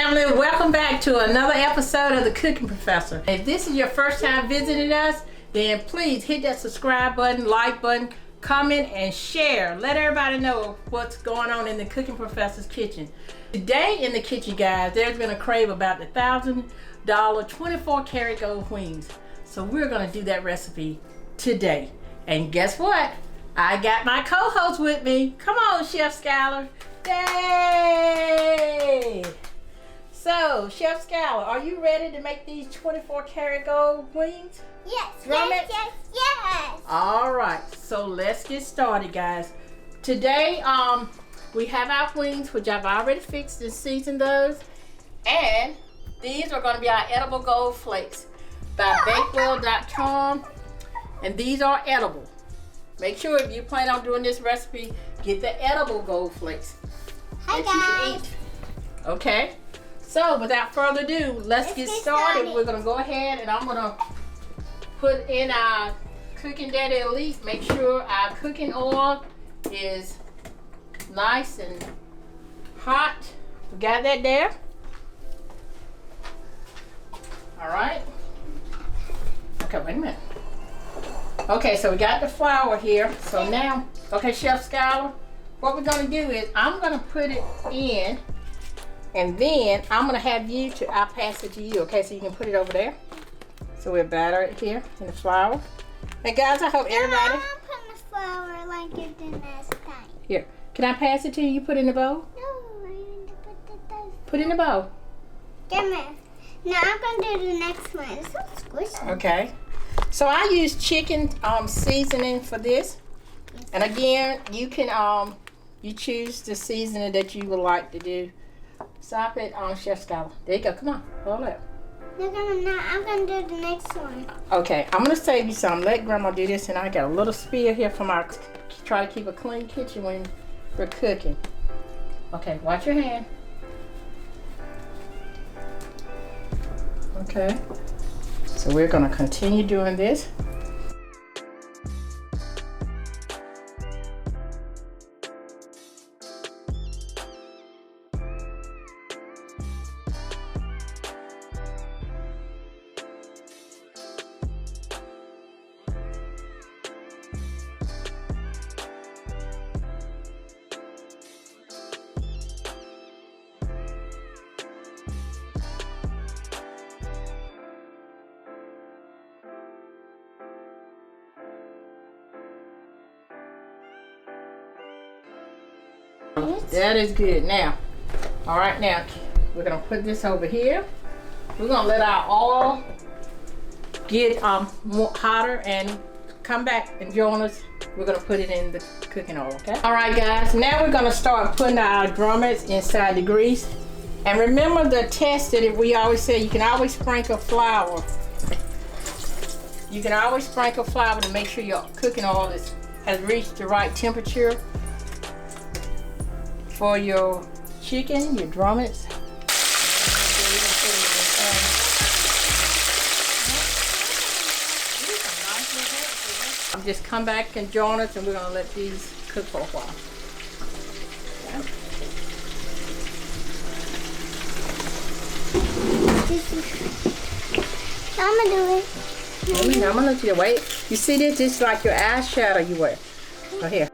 family, welcome back to another episode of the Cooking Professor. If this is your first time visiting us, then please hit that subscribe button, like button, comment, and share. Let everybody know what's going on in the Cooking Professor's kitchen. Today in the kitchen, guys, there's been a crave about the $1,000 24 karat gold wings. So we're gonna do that recipe today. And guess what? I got my co-host with me. Come on, Chef Skylar. Yay! So, Chef Skylar, are you ready to make these 24 karat gold wings? Yes, Drummets? yes. All right, so let's get started, guys. Today, we have our wings, which I've already fixed and seasoned those. And these are gonna be our edible gold flakes by bakewell.com. And these are edible. Make sure if you plan on doing this recipe, get the edible gold flakes Hi, that you can eat. Okay? So without further ado, let's get started. We're gonna go ahead and I'm gonna put in our Cooking Daddy Elite. Make sure our cooking oil is nice and hot. We got that there. All right. Okay, wait a minute. Okay, so we got the flour here. So now, okay, Chef Skylar, what we're gonna do is I'm gonna put it in, and then I'm gonna have you to, I'll pass it to you, okay? So you can put it over there. So we'll batter it here in the flour. And guys, I hope everybody. I'm putting the flour like you did last time. Here, can I pass it to you? You put it in the bowl? No, I need to put the Put it in the bowl. Give me. Now I'm gonna do the next one. It's so squishy. Okay. So I use chicken seasoning for this. And again, you can you choose the seasoning that you would like to do. Stop it on Chef Skylar. There you go. Come on, hold it. Now I'm gonna do the next one. Okay, I'm gonna save you some. Let Grandma do this, and I got a little spill here from our try to keep a clean kitchen when we're cooking. Okay, watch your hand. Okay. So we're gonna continue doing this. That is good. Now, all right, now we're gonna put this over here. We're gonna let our oil get more hotter and come back and join us. We're gonna put it in the cooking oil, okay? All right, guys, now we're gonna start putting our drummets inside the grease. And remember the test that we always say, you can always sprinkle flour. You can always sprinkle flour to make sure your cooking oil has reached the right temperature for your chicken, your drummets. Just come back and join us, and we're gonna let these cook for a while. I'm gonna do it. I'm gonna let you wait. You see this? This is like your eyeshadow you wear. Right here.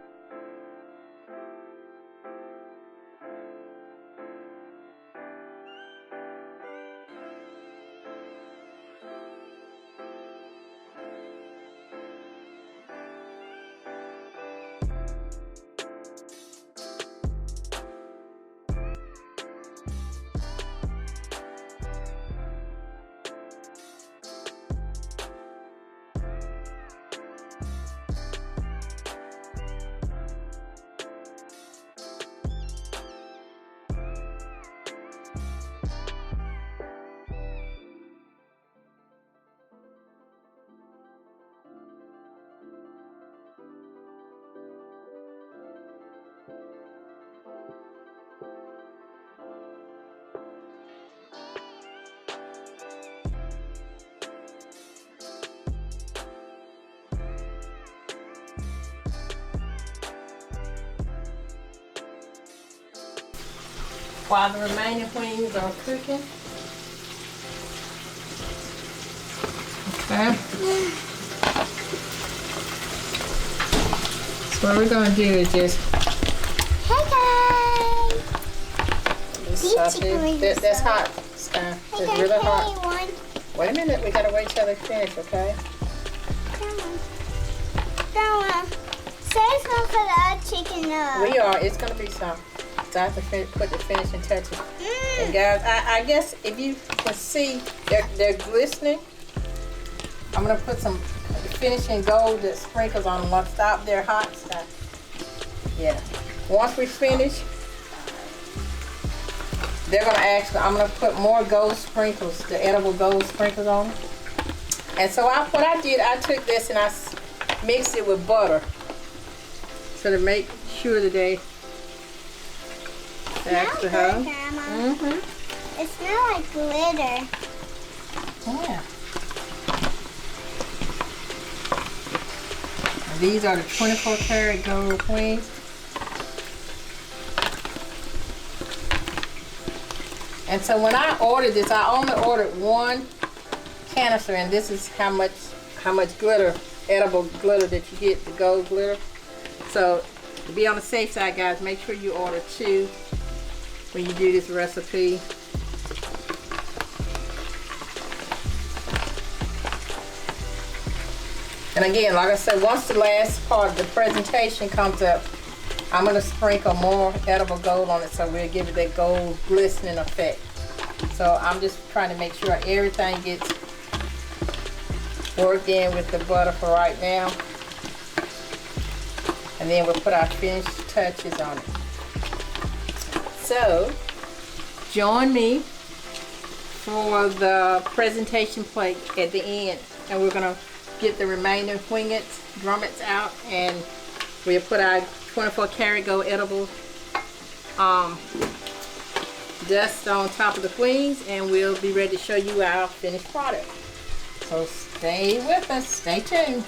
while the remaining wings are cooking. Okay. So what we're gonna do is just. Hey guys. That's hot. It's really hot. One. Wait a minute, we gotta wait till they finish, okay? Say something for the chicken up. We are. It's gonna be some. So I have to put the finishing touches. And guys, I guess if you can see, they're glistening. I'm gonna put some finishing gold that sprinkles on them. Once stop their hot stuff. Yeah. Once we finish, they're gonna actually. I'm gonna put more gold sprinkles, the edible gold sprinkles on them. And so what I did, I took this and I mixed it with butter. So to make sure that they actually have. It smells like glitter. Yeah. And these are the 24 karat gold wings. And so when I ordered this, I only ordered one canister, and this is how much glitter, edible glitter that you get, the gold glitter. So to be on the safe side, guys, make sure you order 2 when you do this recipe. And again, like I said, once the last part of the presentation comes up, I'm going to sprinkle more edible gold on it so we'll give it that gold glistening effect. So I'm just trying to make sure everything gets worked in with the butter for right now. And then we'll put our finished touches on it. So, join me for the presentation plate at the end. And we're going to get the remaining drummets out, and we'll put our 24 karat gold edible dust on top of the wings, and we'll be ready to show you our finished product. So stay with us, stay tuned.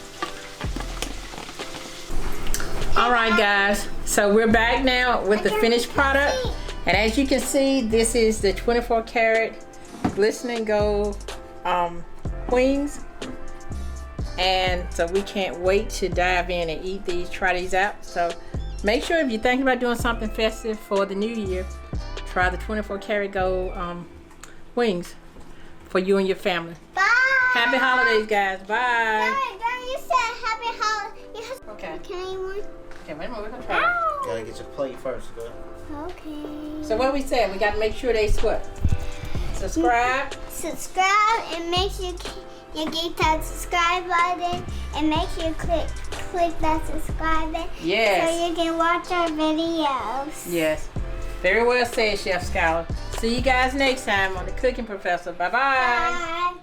Alright guys, so we're back now with the finished product, and as you can see, this is the 24 karat glistening gold wings. And so we can't wait to dive in and eat these, try these out. So make sure if you're thinking about doing something festive for the new year, try the 24 karat gold wings for you and your family. Bye. Happy holidays, guys. Bye. Don't you said happy holidays. Okay. Can I eat one? Okay, wait a minute, we're gonna try it. Gotta get your plate first, girl. Okay. So what we said, we gotta make sure they subscribe. Subscribe, and make sure you get that subscribe button, and make sure you click that subscribe button. Yes. So you can watch our videos. Yes. Very well said, Chef Skylar. See you guys next time on The Cooking Professor. Bye-bye. Bye.